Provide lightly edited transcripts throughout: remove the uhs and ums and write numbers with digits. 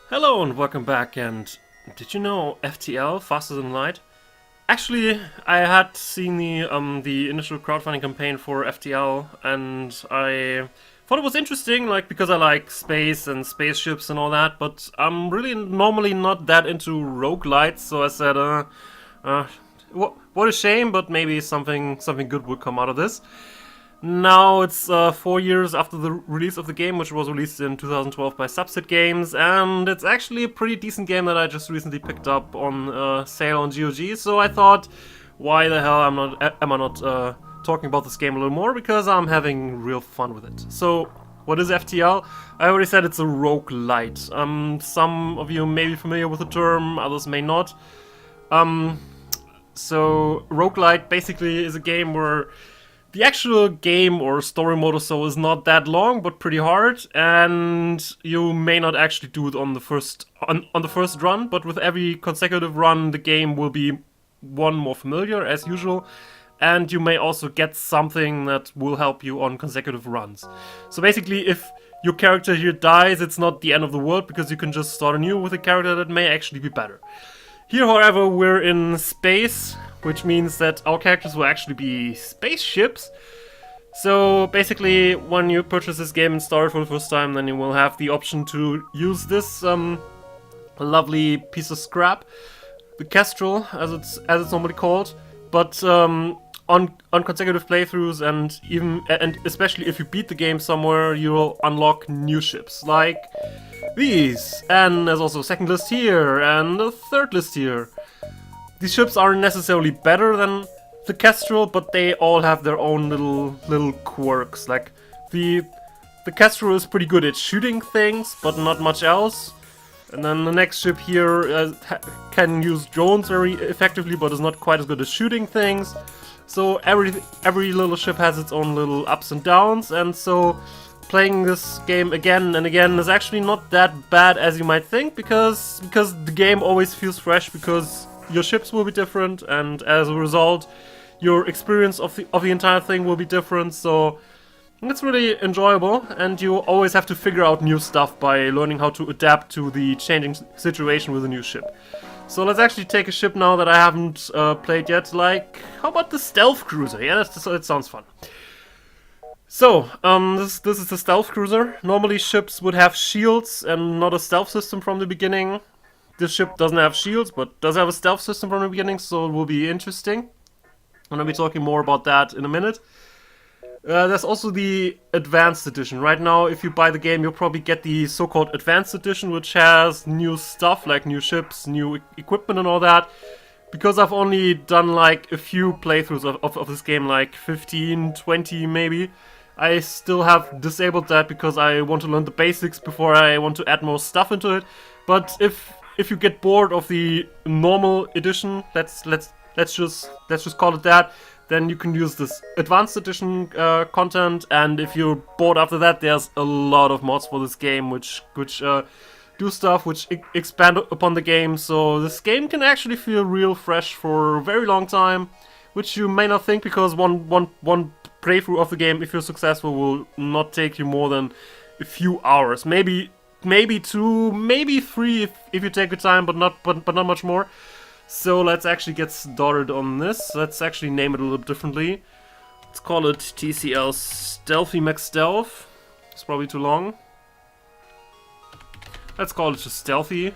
Hello and welcome back. And did you know FTL, Faster Than Light? Actually, I had seen the initial crowdfunding campaign for FTL, and I thought it was interesting, like because I like space and spaceships and all that. But I'm really normally not that into roguelites, so I said, what a shame, but maybe something good will come out of this. Now it's 4 years after the release of the game, which was released in 2012 by Subset Games, and it's actually a pretty decent game that I just recently picked up on sale on GOG. So I thought, why the hell am I not talking about this game a little more? Because I'm having real fun with it. So what is FTL? I already said it's a roguelite. Some of you may be familiar with the term, others may not. So roguelite basically is a game where the actual game or story mode or so is not that long, but pretty hard, and you may not actually do it on the first run, but with every consecutive run, the game will be one more familiar as usual, and you may also get something that will help you on consecutive runs. So basically, if your character here dies, it's not the end of the world because you can just start anew with a character that may actually be better. Here, however, we're in space, which means that our characters will actually be spaceships. So basically, when you purchase this game and start it for the first time, then you will have the option to use this lovely piece of scrap, the Kestrel, as it's normally called. But on consecutive playthroughs, and especially if you beat the game somewhere, you'll unlock new ships like these. And there's also a second list here and a third list here. These ships aren't necessarily better than the Kestrel, but they all have their own little quirks. Like the Kestrel is pretty good at shooting things, but not much else. And then the next ship here can use drones very effectively, but is not quite as good at shooting things. So every little ship has its own little ups and downs, and so playing this game again and again is actually not that bad as you might think, because the game always feels fresh, because your ships will be different, and as a result, your experience of the entire thing will be different. So it's really enjoyable, and you always have to figure out new stuff by learning how to adapt to the changing situation with a new ship. So let's actually take a ship now that I haven't played yet. Like, how about the stealth cruiser? Yeah, it sounds fun. So, this is the stealth cruiser. Normally ships would have shields and not a stealth system from the beginning. This ship doesn't have shields, but does have a stealth system from the beginning, so it will be interesting. And I'll be talking more about that in a minute. There's also the Advanced Edition. Right now, if you buy the game, you'll probably get the so-called Advanced Edition, which has new stuff, like new ships, new equipment and all that. Because I've only done like a few playthroughs of this game, like 15, 20 maybe, I still have disabled that because I want to learn the basics before I want to add more stuff into it. But if you get bored of the normal edition, let's just call it that, then you can use this Advanced Edition content. And if you're bored after that, there's a lot of mods for this game which do stuff which expand upon the game. So this game can actually feel real fresh for a very long time, which you may not think, because one playthrough of the game, if you're successful, will not take you more than a few hours. Maybe 2, maybe 3 if you take your time, but not much more. So let's actually get started on this. Let's actually name it a little differently. Let's call it TCL Stealthy McStealth. It's probably too long. Let's call it just Stealthy.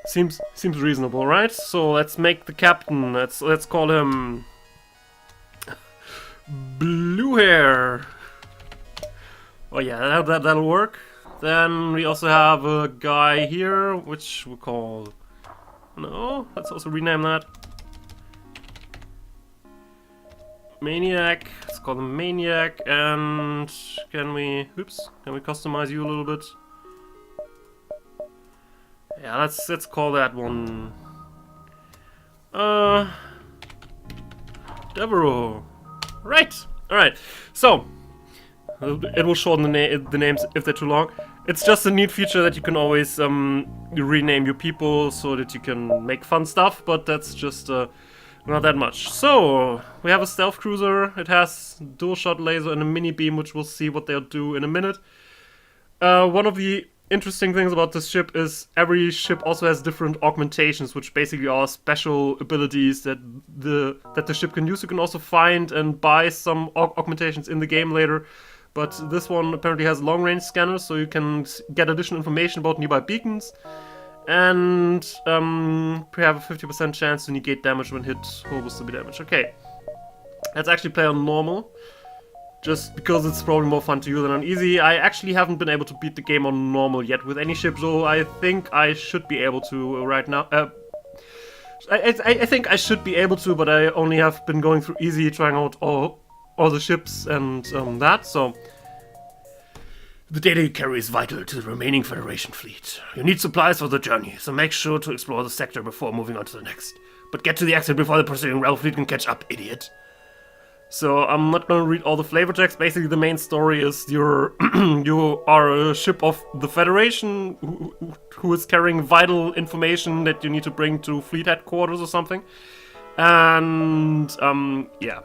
Seems reasonable, right? So let's make the captain. Let's call him Blue Hair. Oh yeah, that'll work. Then we also have a guy here, which we'll call... No, let's also rename that. Maniac. Let's call him Maniac. And can we customize you a little bit? Yeah, let's call that one Devereaux. Right. All right. So it will shorten the names if they're too long. It's just a neat feature that you can always rename your people so that you can make fun stuff, but that's just not that much. So we have a stealth cruiser. It has dual shot laser and a mini beam, which we'll see what they'll do in a minute. One of the interesting things about this ship is every ship also has different augmentations, which basically are special abilities that the ship can use. You can also find and buy some augmentations in the game later, but this one apparently has long-range scanners, so you can get additional information about nearby beacons, and we have a 50% chance to negate damage when hit or will still be damaged. Okay, let's actually play on normal. Just because it's probably more fun to use than on easy. I actually haven't been able to beat the game on normal yet with any ship, so I think I should be able to right now. I think I should be able to, but I only have been going through easy, trying out all the ships and that, so... The data you carry is vital to the remaining Federation fleet. You need supplies for the journey, so make sure to explore the sector before moving on to the next. But get to the exit before the pursuing Rebel fleet can catch up, idiot. So I'm not going to read all the flavor text. Basically, the main story is you are a ship of the Federation who is carrying vital information that you need to bring to fleet headquarters or something. And yeah,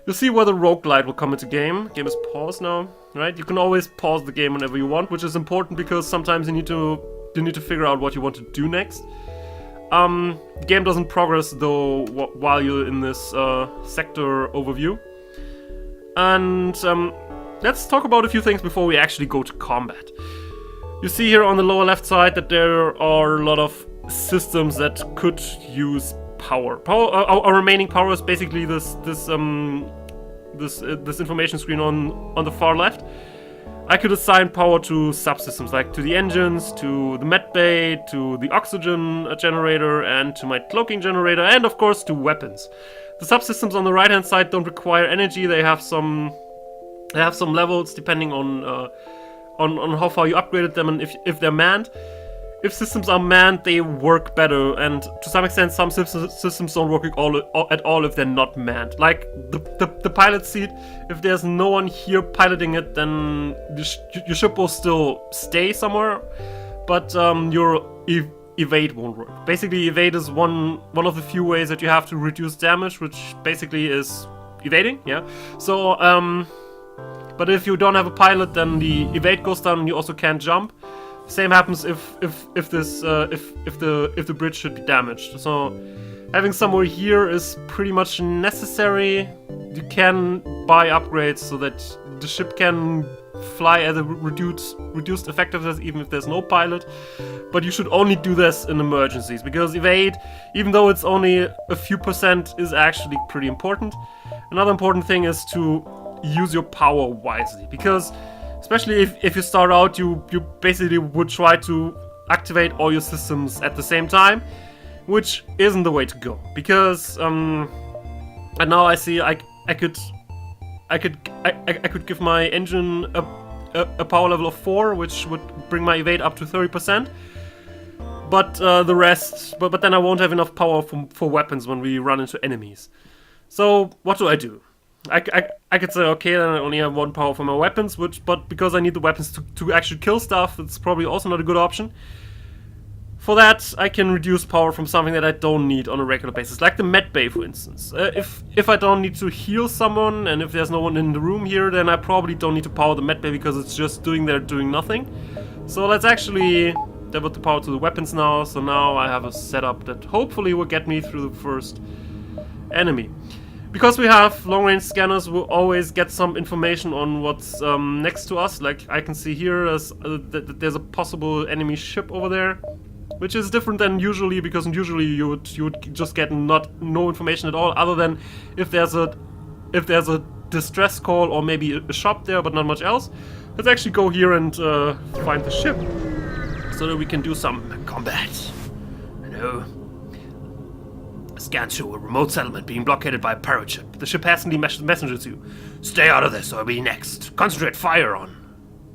you'll see where the roguelite will come into game. Game is paused now, right? You can always pause the game whenever you want, which is important because sometimes you need to figure out what you want to do next. The game doesn't progress though while you're in this sector overview. And let's talk about a few things before we actually go to combat. You see here on the lower left side that there are a lot of systems that could use power. Our remaining power is basically this information screen on the far left. I could assign power to subsystems, like to the engines, to the medbay, to the oxygen generator, and to my cloaking generator, and of course to weapons. The subsystems on the right hand side don't require energy. They have some levels depending on how far you upgraded them and if they're manned. If systems are manned, they work better, and to some extent some systems don't work at all if they're not manned. Like the pilot seat, if there's no one here piloting it, then your ship will still stay somewhere, but your evade won't work. Basically, evade is one of the few ways that you have to reduce damage, which basically is evading, yeah? So, but if you don't have a pilot, then the evade goes down and you also can't jump. Same happens if the bridge should be damaged. So having somewhere here is pretty much necessary. You can buy upgrades so that the ship can fly at a reduced effectiveness even if there's no pilot. But you should only do this in emergencies, because evade, even though it's only a few percent, is actually pretty important. Another important thing is to use your power wisely, because especially if you start out, you basically would try to activate all your systems at the same time, which isn't the way to go. Because and now I see I could give my engine a power level of 4, which would bring my evade up to 30%. But the rest, but then I won't have enough power for weapons when we run into enemies. So what do I do? I could say, okay, then I only have 1 power for my weapons, but because I need the weapons to actually kill stuff, it's probably also not a good option. For that, I can reduce power from something that I don't need on a regular basis, like the medbay, for instance. If I don't need to heal someone, and if there's no one in the room here, then I probably don't need to power the medbay because it's just doing nothing. So let's actually divert the power to the weapons now. So now I have a setup that hopefully will get me through the first enemy. Because we have long-range scanners, we'll always get some information on what's next to us. Like I can see here there's a possible enemy ship over there, which is different than usually, because usually you would just get no information at all, other than if there's a distress call or maybe a shop there, but not much else. Let's actually go here and find the ship so that we can do some combat. Hello. Scan show a remote settlement being blockaded by a pirate ship. The ship has sent messengers to you. Stay out of this or I'll be next. Concentrate fire on.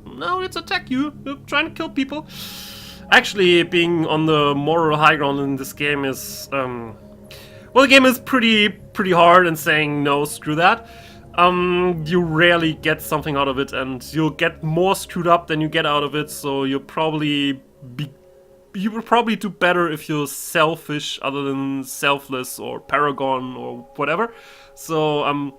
No, it's attack you. They're trying to kill people. Actually, being on the moral high ground in this game is well, the game is pretty hard and saying no, screw that. You rarely get something out of it, and you'll get more screwed up than you get out of it, so you would probably do better if you're selfish other than selfless or paragon or whatever. So,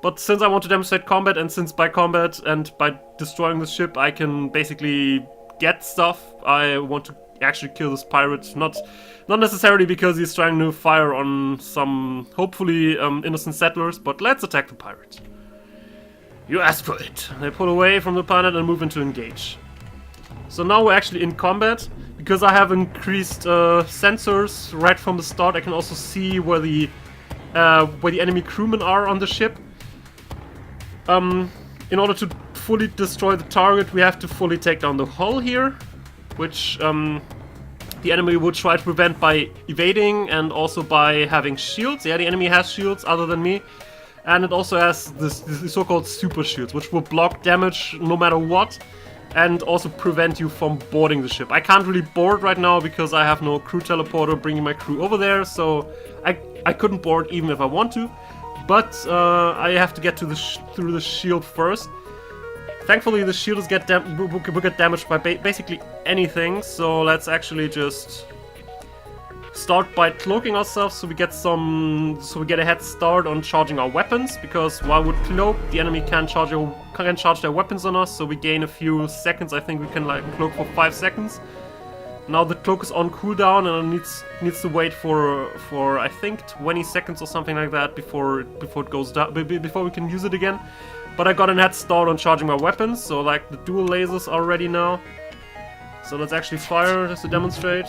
but since I want to demonstrate combat, and since by combat and by destroying the ship I can basically get stuff. I want to actually kill this pirate, not necessarily because he's trying to fire on some, hopefully, innocent settlers, but let's attack the pirate. You asked for it. They pull away from the planet and move into engage. So now we're actually in combat. Because I have increased sensors right from the start, I can also see where the enemy crewmen are on the ship. In order to fully destroy the target, we have to fully take down the hull here, which the enemy would try to prevent by evading and also by having shields. Yeah, the enemy has shields other than me. And it also has this so-called super shields, which will block damage no matter what, and also prevent you from boarding the ship. I can't really board right now because I have no crew teleporter bringing my crew over there, so I couldn't board even if I want to. But I have to get to through the shield first. Thankfully, the shield will get damaged by basically anything, so let's actually just start by cloaking ourselves so we get a head start on charging our weapons, because while we cloak, the enemy can charge their weapons on us, so we gain a few seconds. I think we can like cloak for 5 seconds. Now the cloak is on cooldown and it needs to wait for I think 20 seconds or something like that before it goes down, before we can use it again. But I got a head start on charging my weapons, so like the dual lasers are ready now. So let's actually fire just to demonstrate.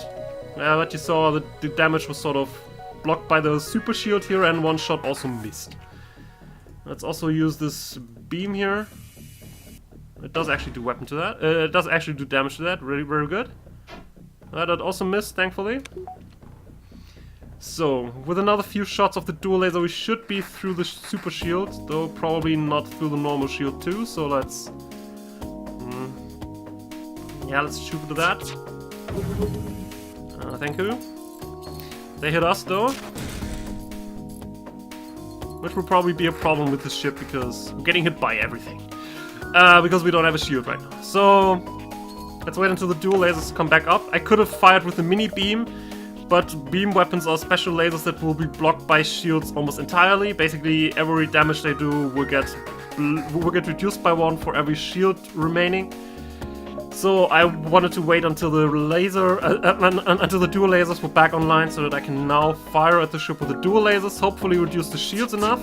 Yeah, but you saw the damage was sort of blocked by the super shield here, and one shot also missed. Let's also use this beam here. It does actually do weapon to that. It does actually do damage to that. Really, very good. That also missed, thankfully. So, with another few shots of the dual laser, we should be through the super shield, though probably not through the normal shield too. So let's, yeah, let's shoot into that. Thank you. They hit us though, which will probably be a problem with this ship because we're getting hit by everything. Because we don't have a shield right now. So let's wait until the dual lasers come back up. I could have fired with the mini beam, but beam weapons are special lasers that will be blocked by shields almost entirely. Basically, every damage they do will get reduced by 1 for every shield remaining. So I wanted to wait until the until the dual lasers were back online, so that I can now fire at the ship with the dual lasers. Hopefully, reduce the shields enough.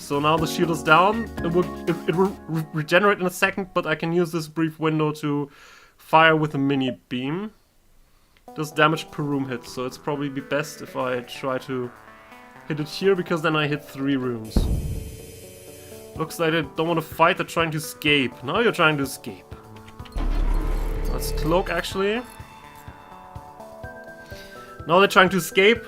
So now the shield is down. It will regenerate in a second, but I can use this brief window to fire with a mini beam. Does damage per room hit, so it's probably be best if I try to hit it here, because then I hit 3 rooms. Looks like they don't want to fight, they're trying to escape. Now you're trying to escape. Let's cloak, actually. Now they're trying to escape.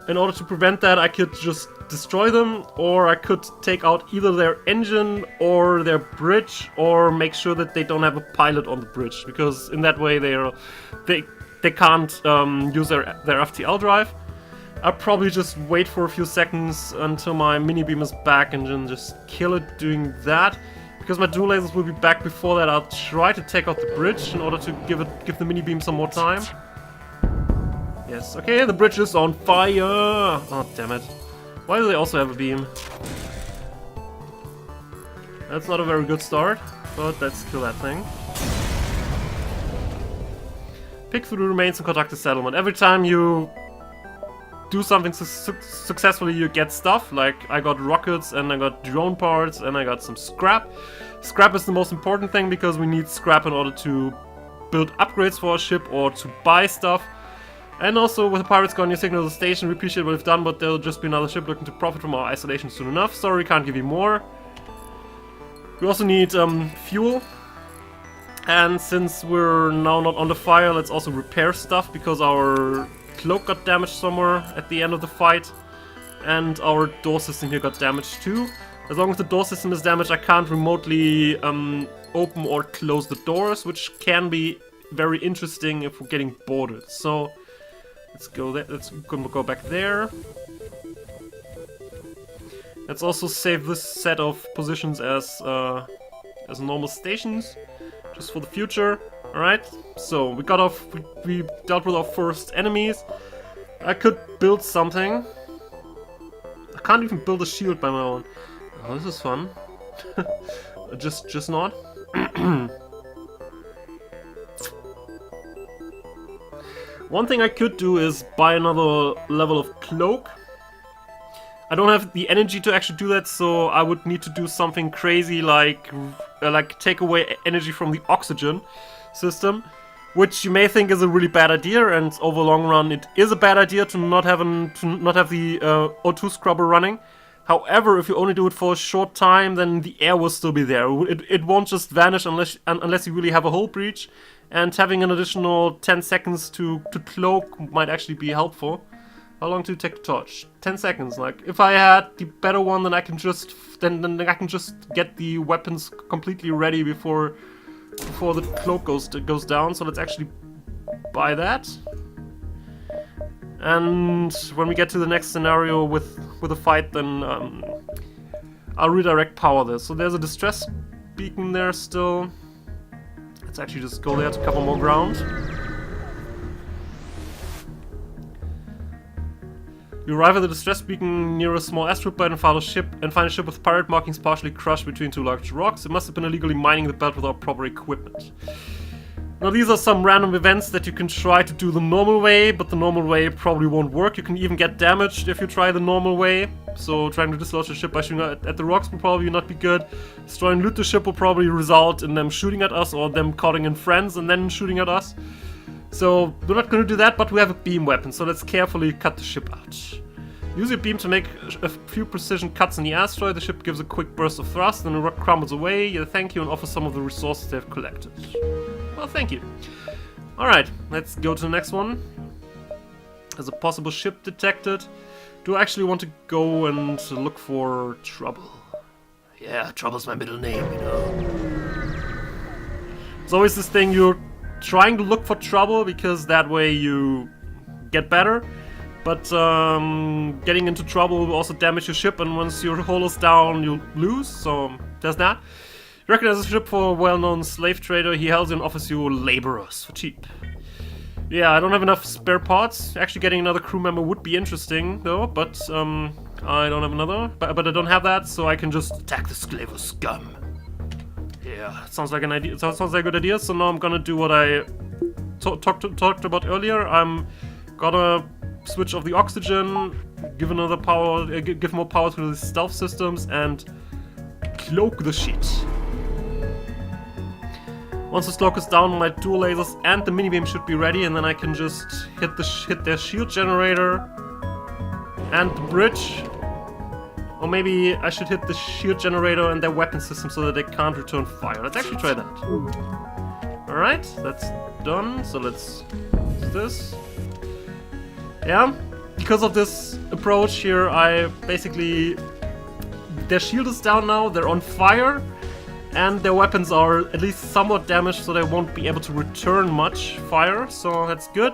In order to prevent that, I could just destroy them, or I could take out either their engine or their bridge, or make sure that they don't have a pilot on the bridge, because in that way they can't use their FTL drive. I'll probably just wait for a few seconds until my mini beam is back and then just kill it doing that. Because my dual lasers will be back before that, I'll try to take out the bridge in order to give the mini beam some more time. Yes, okay, the bridge is on fire! Oh, damn it. Why do they also have a beam? That's not a very good start, but let's kill that thing. Pick through the remains and conduct a settlement. Every time you do something successfully, you get stuff. Like, I got rockets, and I got drone parts, and I got some scrap. Scrap is the most important thing, because we need scrap in order to build upgrades for our ship or to buy stuff. And also, with the pirates gone, you signal the station. We appreciate what we've done, but there'll just be another ship looking to profit from our isolation soon enough. Sorry, can't give you more. We also need fuel. And since we're now not on the fire, let's also repair stuff, because our cloak got damaged somewhere at the end of the fight. And our door system here got damaged too. As long as the door system is damaged, I can't remotely open or close the doors, which can be very interesting if we're getting boarded. So let's go there. Let's go back there. Let's also save this set of positions as normal stations, just for the future. All right. So we dealt with our first enemies. I could build something. I can't even build a shield by my own. Oh, this is fun. just not. One thing I could do is buy another level of cloak. I don't have the energy to actually do that, so I would need to do something crazy like take away energy from the oxygen system, which you may think is a really bad idea, and over the long run it is a bad idea to not have the O2 scrubber running. However, if you only do it for a short time, then the air will still be there. It won't just vanish unless you really have a hull breach, and having an additional 10 seconds to cloak might actually be helpful. How long do you take to torch? 10 seconds. Like, if I had the better one, then I can just I can just get the weapons completely ready before the cloak goes down. So let's actually buy that. And when we get to the next scenario with a fight, then I'll redirect power this. So there's a distress beacon there still. Let's actually just go there to cover more ground. You arrive at the distress beacon near a small asteroid belt and find a ship with pirate markings partially crushed between two large rocks. It must have been illegally mining the belt without proper equipment. Now these are some random events that you can try to do the normal way, but the normal way probably won't work. You can even get damaged if you try the normal way. So trying to dislodge the ship by shooting at the rocks will probably not be good. Destroy and loot the ship will probably result in them shooting at us or them calling in friends and then shooting at us. So we're not going to do that, but we have a beam weapon, so let's carefully cut the ship out. Use your beam to make a few precision cuts in the asteroid. The ship gives a quick burst of thrust and the rock crumbles away. You thank you and offer some of the resources they have collected. Well, thank you. Alright, let's go to the next one. There's a possible ship detected. Do I actually want to go and look for trouble? Yeah, trouble's my middle name, you know. It's always this thing, you're trying to look for trouble because that way you get better. But getting into trouble will also damage your ship, and once your hull is down, you'll lose, so there's that. You recognize a ship for a well-known slave trader. He hails you and offers you laborers for cheap. Yeah, I don't have enough spare parts. Actually getting another crew member would be interesting, though, but I don't have another. But I don't have that, so I can just attack the slave scum. Yeah, it sounds like an idea. It sounds like a good idea, so now I'm gonna do what I talked about earlier. I'm gonna switch off the oxygen, give another power, give more power to the stealth systems, and cloak the shit. Once the cloak is down, my dual lasers and the mini beam should be ready, and then I can just hit their shield generator and the bridge. Or maybe I should hit the shield generator and their weapon system so that they can't return fire. Let's actually try that. Alright, that's done. So let's do this. Yeah, because of this approach here, I basically... Their shield is down now, they're on fire, and their weapons are at least somewhat damaged, so they won't be able to return much fire, so that's good.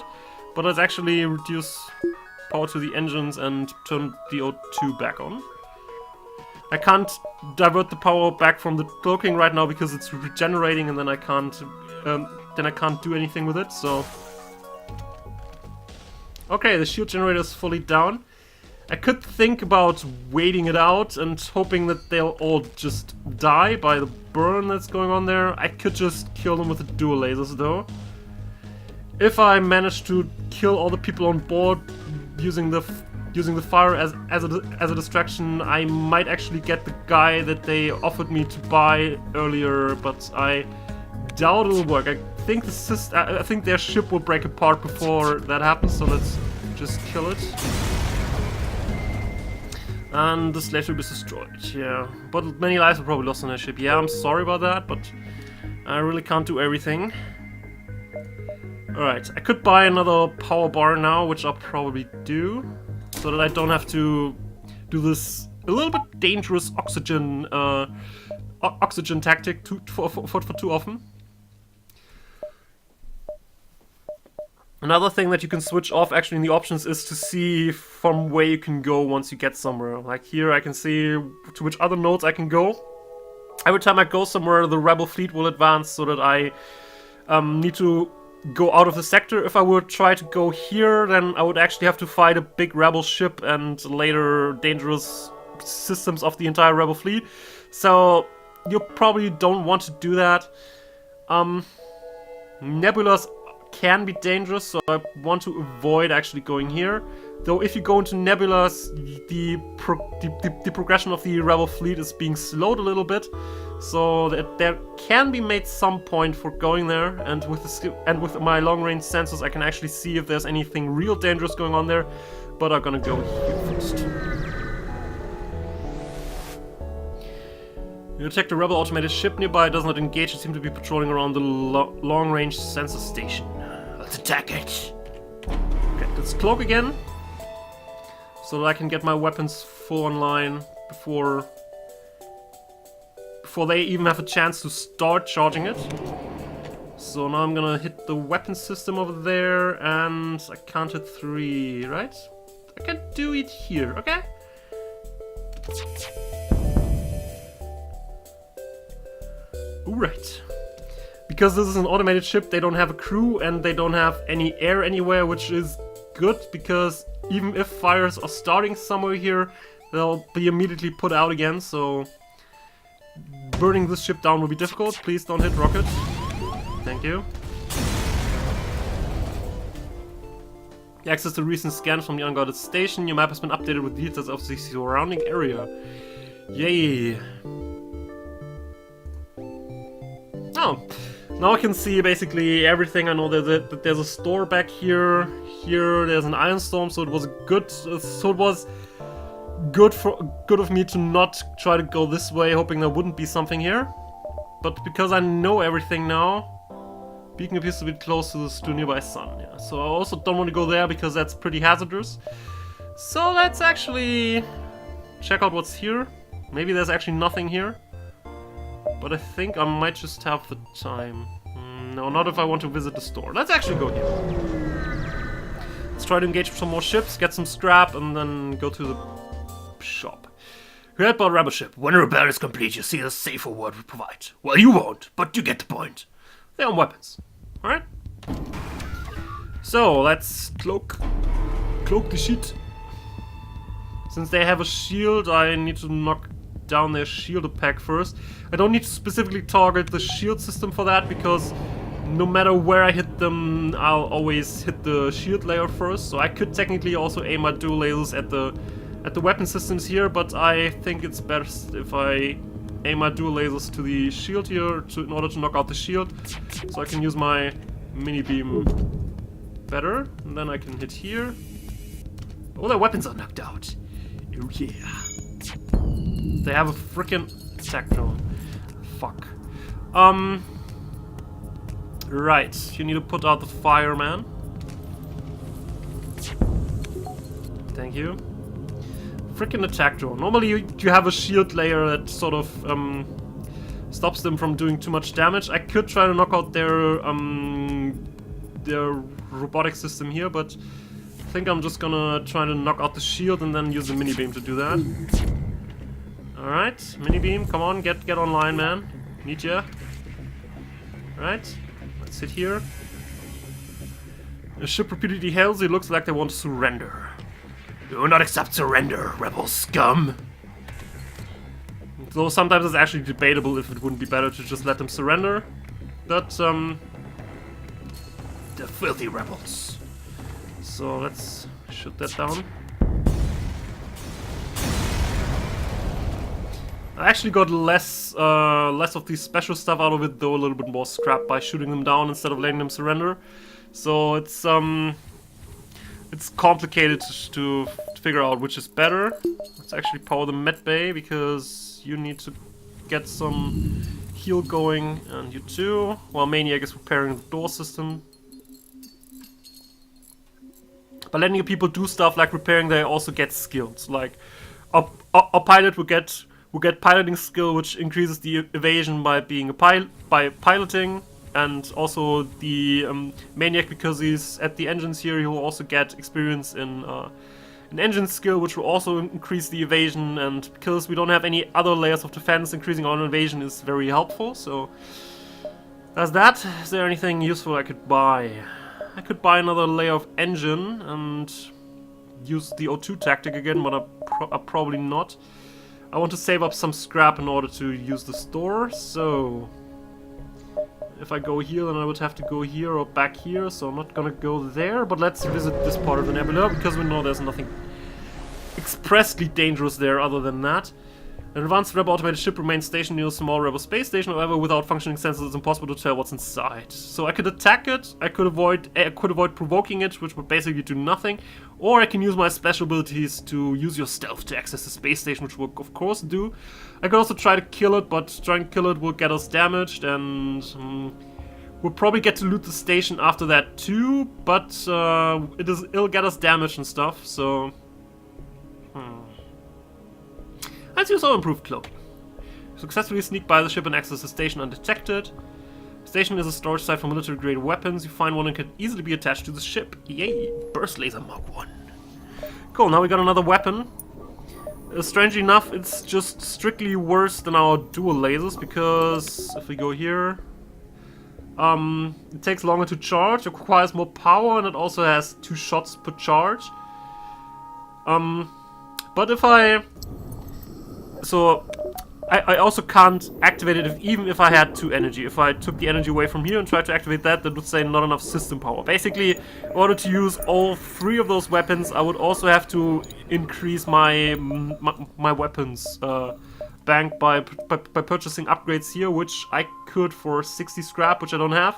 But let's actually reduce power to the engines and turn the O2 back on. I can't divert the power back from the cloaking right now because it's regenerating, and then I can't do anything with it, so... Okay, the shield generator is fully down. I could think about waiting it out and hoping that they'll all just die by the burn that's going on there. I could just kill them with the dual lasers though. If I manage to kill all the people on board using the fire as a distraction, I might actually get the guy that they offered me to buy earlier, but I doubt it'll work. I think their ship will break apart before that happens, so let's just kill it. And the slave ship is destroyed, yeah. But many lives were probably lost on their ship. Yeah, I'm sorry about that, but I really can't do everything. Alright, I could buy another power bar now, which I'll probably do, so that I don't have to do this a little bit dangerous oxygen tactic for too often. Another thing that you can switch off actually in the options is to see from where you can go once you get somewhere. Like here I can see to which other nodes I can go. Every time I go somewhere the rebel fleet will advance so that I need to go out of the sector. If I would try to go here, then I would actually have to fight a big rebel ship and later dangerous systems of the entire rebel fleet. So you probably don't want to do that. Nebulas can be dangerous, so I want to avoid actually going here. Though if you go into nebulas, the progression of the rebel fleet is being slowed a little bit, so that there can be made some point for going there. And with my long-range sensors, I can actually see if there's anything real dangerous going on there. But I'm gonna go here first. You detect a rebel automated ship nearby. It does not engage. It seems to be patrolling around the long-range sensor station. Let's attack it. Okay, let's cloak again, so that I can get my weapons full online before they even have a chance to start charging it. So now I'm gonna hit the weapon system over there, and I counted 3, right? I can do it here, okay? Alright. Because this is an automated ship, they don't have a crew and they don't have any air anywhere, which is good, because even if fires are starting somewhere here, they'll be immediately put out again, so burning this ship down will be difficult. Please don't hit rocket. Thank you. Access to recent scans from the unguarded station. Your map has been updated with details of the surrounding area. Yay! Oh, now I can see basically everything. I know that there's a store back here. Here there's an iron storm, so it was good. So it was good of me to not try to go this way, hoping there wouldn't be something here. But because I know everything now, beacon appears to be close to the nearby sun. Yeah, so I also don't want to go there because that's pretty hazardous. So let's actually check out what's here. Maybe there's actually nothing here. But I think I might just have the time. No, not if I want to visit the store. Let's actually go here. Let's try to engage some more ships, get some scrap, and then go to the shop. You heard about a rebel ship. When a repair is complete, you see the safe reward we provide. Well, you won't, but you get the point. They're on weapons. Alright? So, let's cloak the shit. Since they have a shield, I need to knock down their shield pack first. I don't need to specifically target the shield system for that, because no matter where I hit them, I'll always hit the shield layer first. So I could technically also aim my dual lasers at the weapon systems here, but I think it's best if I aim my dual lasers to the shield here in order to knock out the shield, so I can use my mini beam better, and then I can hit here. All their weapons are knocked out. Oh yeah. They have a freaking attack drone. Fuck. Right. You need to put out the fireman. Thank you. Freaking attack drone. Normally you have a shield layer that sort of stops them from doing too much damage. I could try to knock out their robotic system here, but I think I'm just gonna try to knock out the shield and then use the mini beam to do that. Alright, mini beam, come on, get online, man. Need ya. Alright, let's sit here. The ship repeatedly hails. It looks like they want to surrender. Do not accept surrender, rebel scum. Though sometimes it's actually debatable if it wouldn't be better to just let them surrender. But, they're filthy rebels. So let's shoot that down. I actually got less of the special stuff out of it, though a little bit more scrap by shooting them down instead of letting them surrender. So it's complicated to figure out which is better. Let's actually power the med bay, because you need to get some heal going, and you too. While Maniac is repairing the door system. By letting your people do stuff like repairing, they also get skills. Like our pilot will get piloting skill, which increases the evasion by being by piloting. And also the Maniac, because he's at the engines here, he will also get experience in an engine skill, which will also increase the evasion. And because we don't have any other layers of defense, increasing our evasion is very helpful. So that's that. Is there anything useful I could buy? I could buy another layer of engine and use the O2 tactic again, but I'll probably not. I want to save up some scrap in order to use the store, so If I go here, then I would have to go here or back here, so I'm not gonna go there. But let's visit this part of the nebula, because we know there's nothing expressly dangerous there other than that. An advanced rebel automated ship remains stationed near a small rebel space station. However, without functioning sensors, it's impossible to tell what's inside. So I could attack it, I could avoid provoking it, which would basically do nothing, or I can use my special abilities to use your stealth to access the space station, which will of course do. I could also try to kill it, but trying to kill it will get us damaged, and we'll probably get to loot the station after that too, but it'll get us damaged and stuff, so... Let's use our improved cloaking. Successfully sneak by the ship and access the station undetected. The station is a storage site for military-grade weapons. You find one and can easily be attached to the ship. Yay! Burst Laser Mark 1. Cool, now we got another weapon. Strangely enough, it's just strictly worse than our dual lasers, because if we go here... it takes longer to charge, it requires more power, and it also has 2 shots per charge. But if I... So, I also can't activate it even if I had 2 energy. If I took the energy away from here and tried to activate that, that would say not enough system power. Basically, in order to use all 3 of those weapons, I would also have to increase my weapons bank by purchasing upgrades here, which I could for 60 scrap, which I don't have.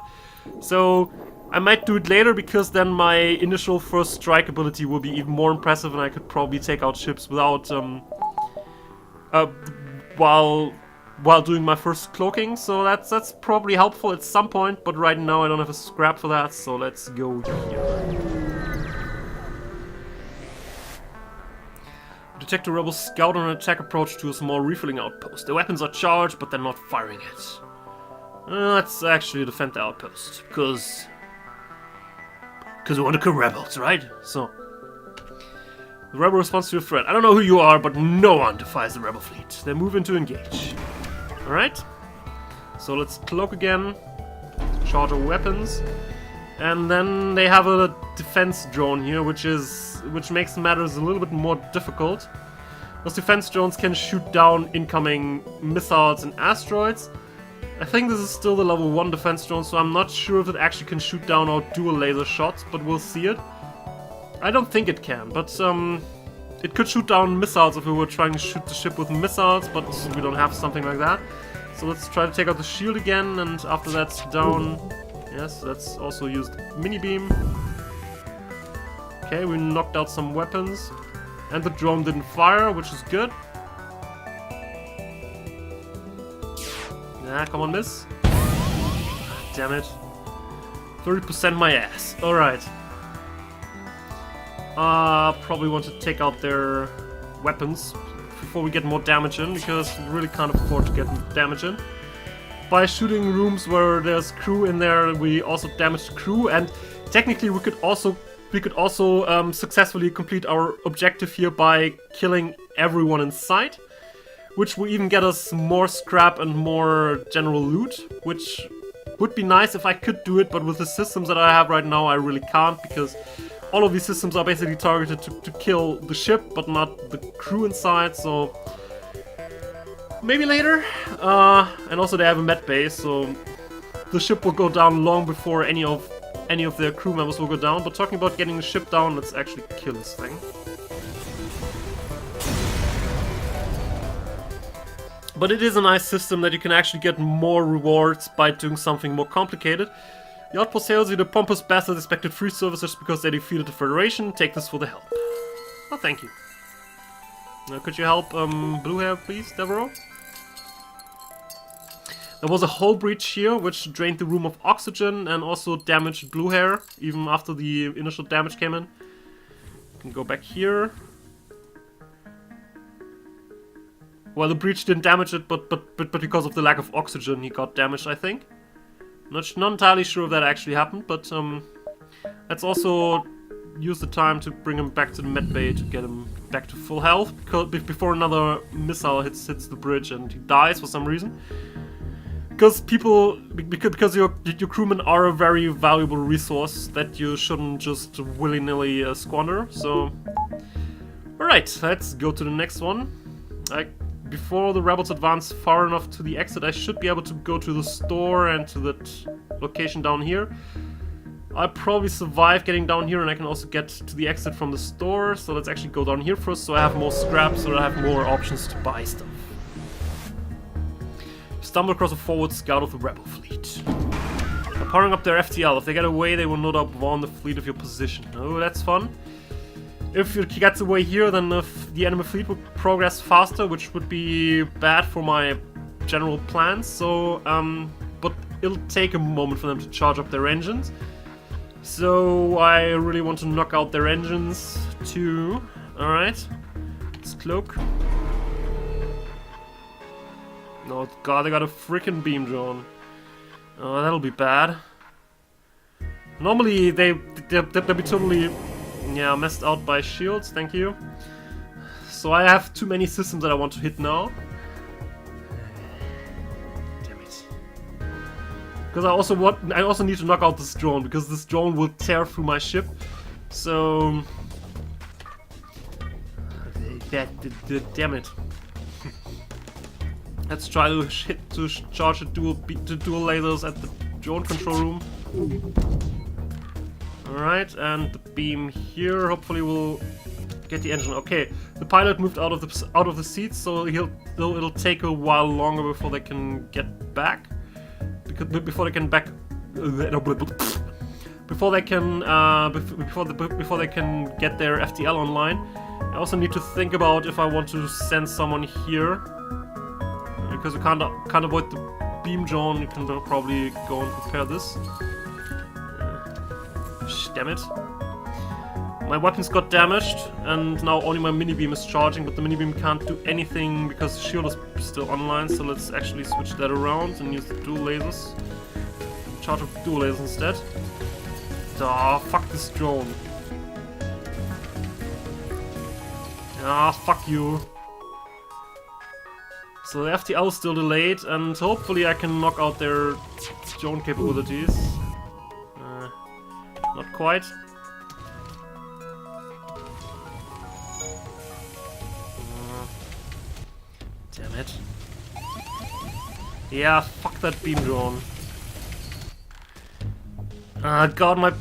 So, I might do it later, because then my initial first strike ability will be even more impressive, and I could probably take out ships without... while doing my first cloaking, so that's probably helpful at some point, but right now I don't have a scrap for that, so let's go here. Detect a rebel scout on an attack approach to a small refilling outpost. Their weapons are charged, but they're not firing it. Let's actually defend the outpost, because we want to kill rebels, right? So... The rebel responds to a threat. I don't know who you are, but no one defies the rebel fleet. They move in to engage. Alright. So let's cloak again. Charge our weapons. And then they have a defense drone here, which makes matters a little bit more difficult. Those defense drones can shoot down incoming missiles and asteroids. I think this is still the level 1 defense drone, so I'm not sure if it actually can shoot down our dual laser shots, but we'll see it. I don't think it can, but it could shoot down missiles if we were trying to shoot the ship with missiles, but we don't have something like that. So let's try to take out the shield again, and after that's down... Yes, that's also used mini beam. Okay, we knocked out some weapons. And the drone didn't fire, which is good. Yeah, come on, miss. Damn it. 30% my ass. Alright. Probably want to take out their weapons before we get more damage in, because we really can't afford to get damage in. By shooting rooms where there's crew in there, we also damage the crew, and technically we could also successfully complete our objective here by killing everyone in sight, which will even get us more scrap and more general loot, which would be nice if I could do it, but with the systems that I have right now I really can't, because all of these systems are basically targeted to kill the ship, but not the crew inside, so... Maybe later? And also they have a med base, so the ship will go down long before any of their crew members will go down. But talking about getting the ship down, let's actually kill this thing. But it is a nice system that you can actually get more rewards by doing something more complicated. The outpost tells you the pompous bastards expected free services because they defeated the Federation. Take this for the help. Oh, thank you. Now, could you help Blue Hair, please, Devereaux? There was a hull breach here, which drained the room of oxygen and also damaged Blue Hair, even after the initial damage came in. You can go back here. Well, the breach didn't damage it, but because of the lack of oxygen, he got damaged, I think. Not entirely sure if that actually happened, but let's also use the time to bring him back to the med bay to get him back to full health, before another missile hits the bridge and he dies for some reason. Because your crewmen are a very valuable resource that you shouldn't just willy-nilly squander. So, alright, let's go to the next one. I before the rebels advance far enough to the exit, I should be able to go to the store and to that location down here. I'll probably survive getting down here, and I can also get to the exit from the store. So let's actually go down here first, so I have more scraps, so I have more options to buy stuff. Stumble across a forward scout of the rebel fleet. They're powering up their FTL. If they get away, they will no doubt warn the fleet of your position. Oh, that's fun. If it gets away here, then the enemy fleet would progress faster, which would be bad for my general plans. So, but it'll take a moment for them to charge up their engines. So I really want to knock out their engines too. Alright. Let's cloak. Oh god, they got a freaking beam drone. Oh, that'll be bad. Normally they'll be totally messed out by shields, thank you. So I have too many systems that I want to hit now. Because I also need to knock out this drone, because this drone will tear through my ship. So damn it. Let's try to charge the dual lasers at the drone control room. Alright, and the beam here hopefully will get the engine. Okay, the pilot moved out of the seat, so it'll take a while longer before they can get back. Before they can get their FTL online. I also need to think about if I want to send someone here, because we can't avoid the beam drone. You can probably go and prepare this. Damn it! My weapons got damaged, and now only my mini beam is charging, but the mini beam can't do anything because the shield is still online, so let's actually switch that around and use the dual lasers. Charge with dual lasers instead. Ah, fuck this drone. Ah, fuck you. So the FTL is still delayed, and hopefully I can knock out their drone capabilities. Not quite. Damn it. Yeah, fuck that beam drone. God, my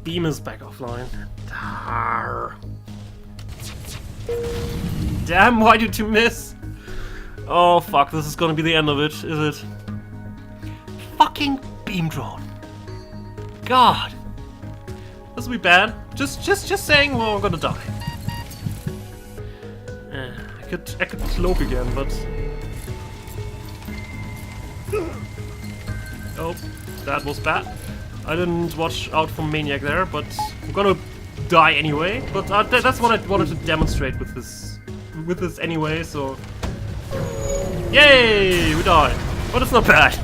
beam is back offline. Arr. Damn, why did you miss? Oh fuck, this is gonna be the end of it, is it? Fucking beam drone. God. This will be bad. Just saying, well, I'm gonna die. I could cloak again, but oh, that was bad. I didn't watch out for Maniac there, but I'm gonna die anyway. But that's what I wanted to demonstrate with this anyway. So, yay, we died. But it's not bad.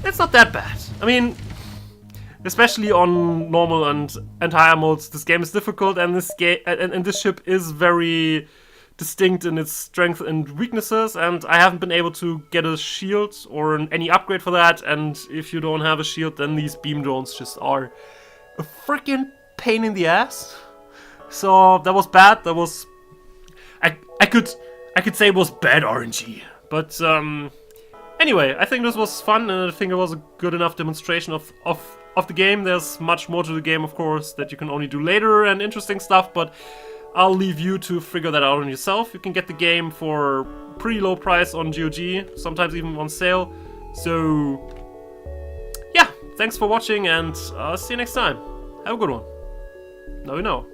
It's not that bad. I mean, especially on normal and higher modes, this game is difficult, and this ship is very distinct in its strengths and weaknesses, and I haven't been able to get a shield or any upgrade for that, and if you don't have a shield, then these beam drones just are a freaking pain in the ass. So that was bad. That was I could say it was bad RNG, but anyway, I think this was fun, and I think it was a good enough demonstration of the game. There's much more to the game, of course, that you can only do later and interesting stuff, but I'll leave you to figure that out on yourself. You can get the game for pretty low price on GOG, sometimes even on sale. So, yeah, thanks for watching, and I'll see you next time. Have a good one. Now you know.